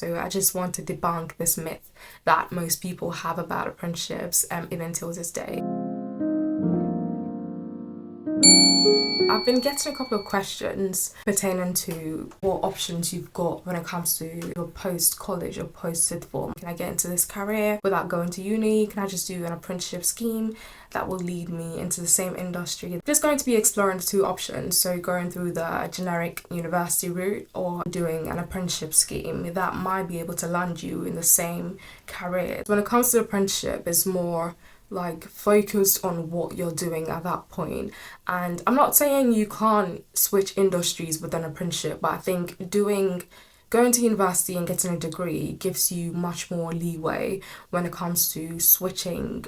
So I just want to debunk this myth that most people have about apprenticeships, even till this day. I've been getting a couple of questions pertaining to what options you've got when it comes to your post-college or post-sixth form. Can I get into this career without going to uni? Can I just do an apprenticeship scheme that will lead me into the same industry? I'm just going to be exploring the two options. So going through the generic university route or doing an apprenticeship scheme that might be able to land you in the same career. When it comes to apprenticeship, it's more like focused on what you're doing at that point. And I'm not saying you can't switch industries with an apprenticeship, but I think going to university and getting a degree gives you much more leeway when it comes to switching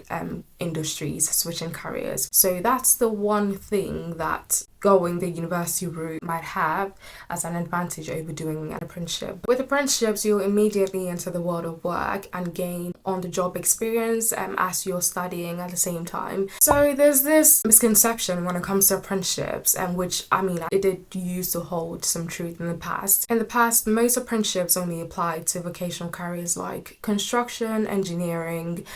industries, switching careers. So that's the one thing that going the university route might have as an advantage over doing an apprenticeship. With apprenticeships, you'll immediately enter the world of work and gain on-the-job experience as you're studying at the same time. So there's this misconception when it comes to apprenticeships, which it did used to hold some truth in the past. In the past, most apprenticeships only applied to vocational careers like construction, engineering,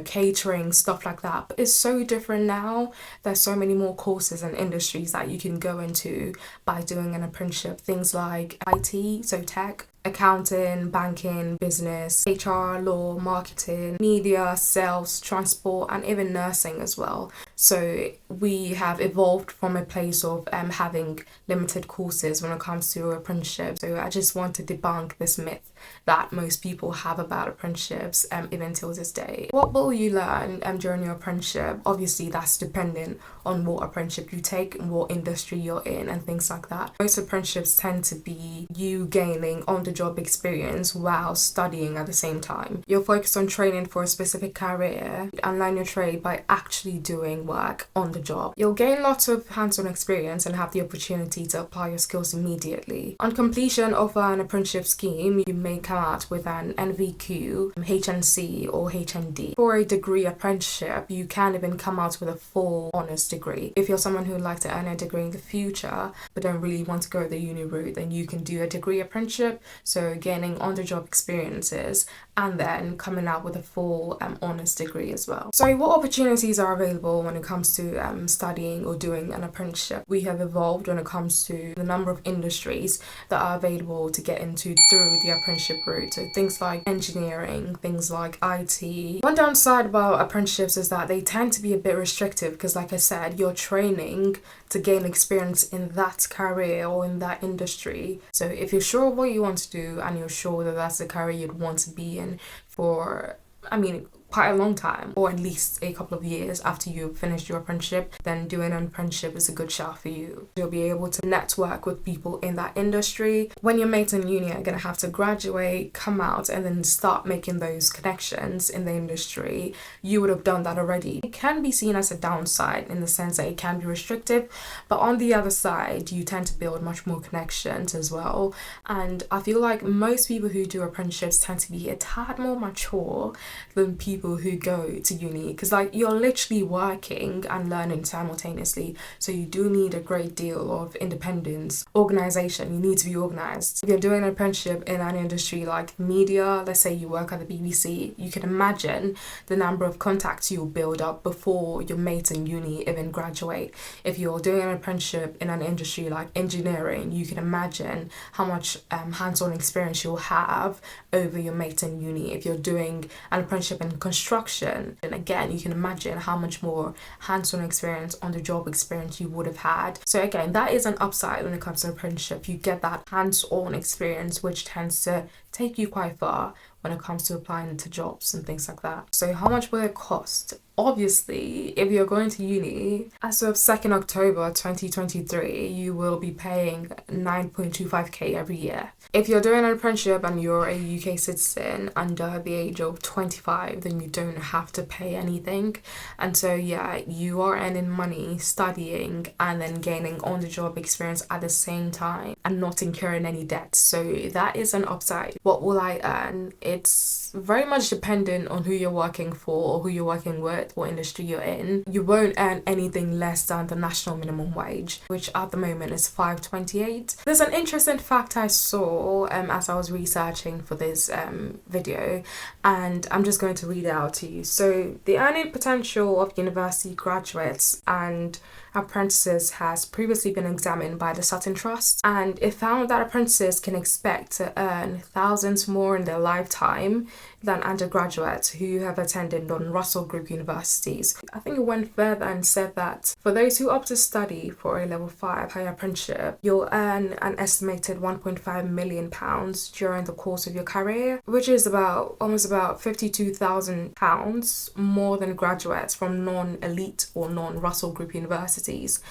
catering, stuff like that. But it's so different now. There's so many more courses and industries that you can go into by doing an apprenticeship. Things like IT, so tech, accounting, banking, business, HR, law, marketing, media, sales, transport, and even nursing as well. So we have evolved from a place of having limited courses when it comes to apprenticeships. So I just want to debunk this myth that most people have about apprenticeships, even till this day. What will you learn during your apprenticeship? Obviously, that's dependent on what apprenticeship you take and what industry you're in and things like that. Most apprenticeships tend to be you gaining on-the-job experience while studying at the same time. You're focused on training for a specific career and learn your trade by actually doing work on the job. You'll gain lots of hands-on experience and have the opportunity to apply your skills immediately. On completion of an apprenticeship scheme, you may come out with an NVQ, HNC or HND. For a degree apprenticeship, you can even come out with a full honours degree. If you're someone who would like to earn a degree in the future but don't really want to go the uni route, then you can do a degree apprenticeship, so gaining on-the-job experiences and then coming out with a full honours degree as well. So what opportunities are available when it comes to studying or doing an apprenticeship? We have evolved when it comes to the number of industries that are available to get into through the apprenticeship route. So things like engineering, things like IT. One downside about apprenticeships is that they tend to be a bit restrictive because, like I said, you're training to gain experience in that career or in that industry. So if you're sure of what you want to do and you're sure that that's the career you'd want to be in for, quite a long time, or at least a couple of years after you've finished your apprenticeship, then doing an apprenticeship is a good shout for you. You'll be able to network with people in that industry. When your mates in uni are going to have to graduate, come out, and then start making those connections in the industry, you would have done that already. It can be seen as a downside in the sense that it can be restrictive, but on the other side, you tend to build much more connections as well. And I feel like most people who do apprenticeships tend to be a tad more mature than people who go to uni, because you're literally working and learning simultaneously, so you do need a great deal of independence, organization. You need to be organized. If you're doing an apprenticeship in an industry like media, let's say you work at the BBC, you can imagine the number of contacts you'll build up before your mates in uni even graduate. If you're doing an apprenticeship in an industry like engineering, you can imagine how much hands-on experience you'll have over your mates in uni. If you're doing an apprenticeship in construction, and again, you can imagine how much more hands-on experience, on-the-job experience you would have had. So again, that is an upside when it comes to apprenticeship. You get that hands-on experience, which tends to take you quite far when it comes to applying to jobs and things like that. So how much will it cost? Obviously, if you're going to uni, as of 2nd October 2023, you will be paying 9.25k every year. If you're doing an apprenticeship and you're a UK citizen under the age of 25, then you don't have to pay anything. And so, yeah, you are earning money, studying, and then gaining on-the-job experience at the same time and not incurring any debt. So that is an upside. What will I earn? It's very much dependent on who you're working for or who you're working with. with what industry you're in, you won't earn anything less than the national minimum wage, which at the moment is $5.28. There's an interesting fact I saw as I was researching for this video, and I'm just going to read it out to you. So the earning potential of university graduates and apprentices has previously been examined by the Sutton Trust, and it found that apprentices can expect to earn thousands more in their lifetime than undergraduates who have attended non-Russell Group universities. I think it went further and said that for those who opt to study for a level 5 higher apprenticeship, you'll earn an estimated £1.5 million during the course of your career, which is almost about £52,000 more than graduates from non-elite or non-Russell Group universities.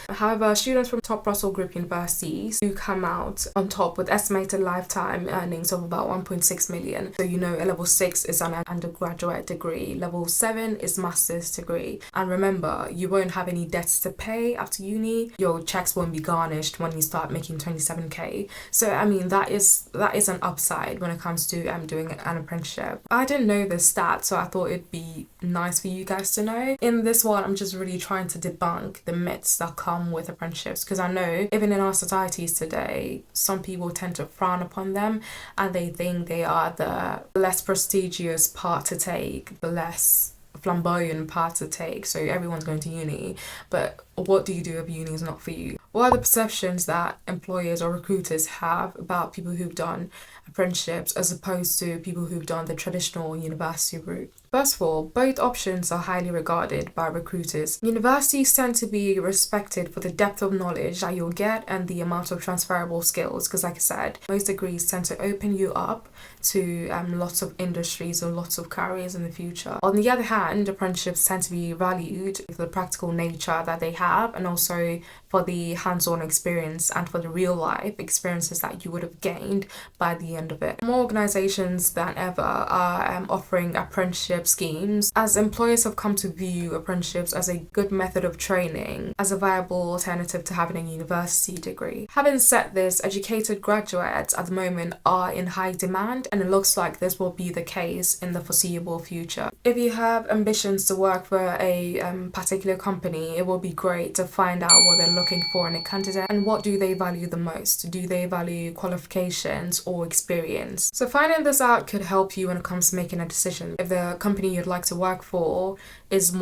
However, students from top Russell Group universities do come out on top with estimated lifetime earnings of about 1.6 million. So a level 6 is an undergraduate degree, level 7 is master's degree, and remember, you won't have any debts to pay after uni. Your checks won't be garnished when you start making 27k. So I mean, that is an upside when it comes to doing an apprenticeship. I didn't know this stat, so I thought it'd be nice for you guys to know. In this one, I'm just really trying to debunk the myths that come with apprenticeships, because I know even in our societies today, some people tend to frown upon them and they think they are the less prestigious part to take, the less flamboyant part to take. So everyone's going to uni, but what do you do if uni is not for you? What are the perceptions that employers or recruiters have about people who've done apprenticeships as opposed to people who've done the traditional university route? First of all, both options are highly regarded by recruiters. Universities tend to be respected for the depth of knowledge that you'll get and the amount of transferable skills, because like I said, most degrees tend to open you up to lots of industries or lots of careers in the future. On the other hand, apprenticeships tend to be valued for the practical nature that they have, and also for the hands-on experience and for the real life experiences that you would have gained by the end of it. More organizations than ever are offering apprenticeship schemes, as employers have come to view apprenticeships as a good method of training, as a viable alternative to having a university degree. Having said this, educated graduates at the moment are in high demand, and it looks like this will be the case in the foreseeable future. If you have ambitions to work for a particular company, it will be great to find out what they're looking for in a candidate and what do they value the most. Do they value qualifications or experience? So finding this out could help you when it comes to making a decision. If the company you'd like to work for is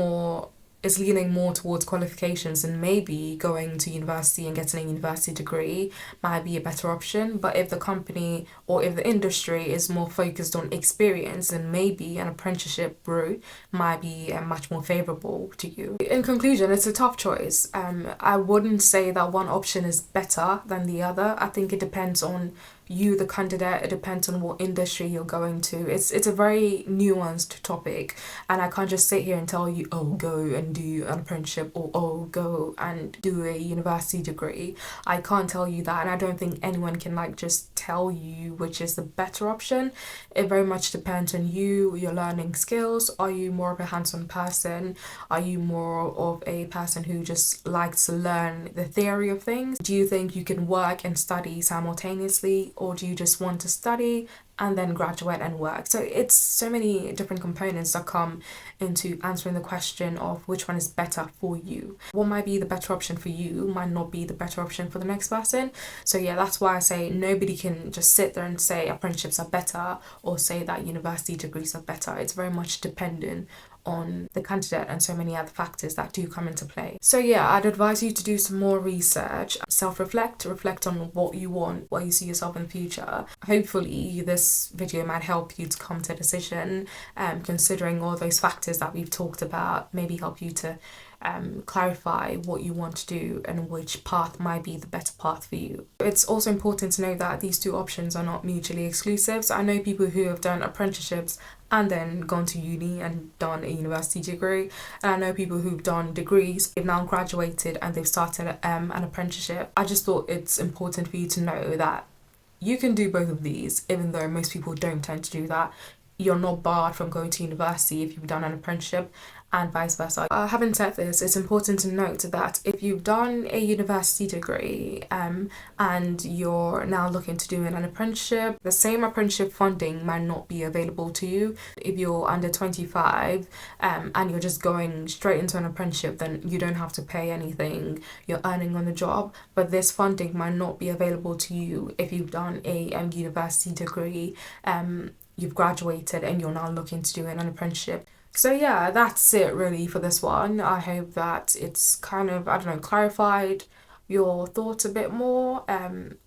leaning more towards qualifications, and maybe going to university and getting a university degree might be a better option. But if the company or if the industry is more focused on experience, then maybe an apprenticeship route might be much more favourable to you. In conclusion, it's a tough choice. I wouldn't say that one option is better than the other. I think it depends on you, the candidate. It depends on what industry you're going to. It's a very nuanced topic, and I can't just sit here and tell you, oh, go and do an apprenticeship, or oh, go and do a university degree. I can't tell you that, and I don't think anyone can just tell you which is the better option. It very much depends on you, your learning skills. Are you more of a hands-on person? Are you more of a person who just likes to learn the theory of things? Do you think you can work and study simultaneously, or do you just want to study and then graduate and work? So it's so many different components that come into answering the question of which one is better for you. What might be the better option for you might not be the better option for the next person. So yeah, that's why I say nobody can just sit there and say apprenticeships are better or say that university degrees are better. It's very much dependent on the candidate and so many other factors that do come into play. So yeah, I'd advise you to do some more research, reflect on what you want, what you see yourself in the future. Hopefully this video might help you to come to a decision, considering all those factors that we've talked about, maybe help you to clarify what you want to do and which path might be the better path for you. It's also important to know that these two options are not mutually exclusive. So I know people who have done apprenticeships and then gone to uni and done a university degree, and I know people who've done degrees, they've now graduated and they've started an apprenticeship. I just thought it's important for you to know that you can do both of these, even though most people don't tend to do that. you're not barred from going to university if you've done an apprenticeship, and vice versa. Having said this, it's important to note that if you've done a university degree and you're now looking to do an apprenticeship, the same apprenticeship funding might not be available to you. If you're under 25 and you're just going straight into an apprenticeship, then you don't have to pay anything, you're earning on the job, but this funding might not be available to you if you've done a university degree, you've graduated and you're now looking to do an apprenticeship. So yeah, that's it really for this one. I hope that it's kind of, clarified your thoughts a bit more, and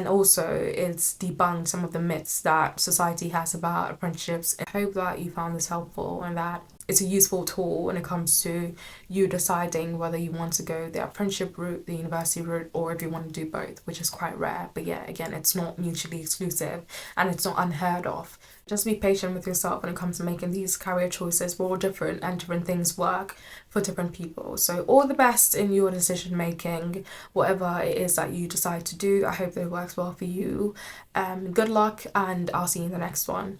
also it's debunked some of the myths that society has about apprenticeships. I hope that you found this helpful and that it's a useful tool when it comes to you deciding whether you want to go the apprenticeship route, the university route, or if you want to do both, which is quite rare. But yeah, again, it's not mutually exclusive and it's not unheard of. Just be patient with yourself when it comes to making these career choices. We're all different and different things work for different people. So all the best in your decision making, whatever it is that you decide to do. I hope that it works well for you. Good luck, and I'll see you in the next one.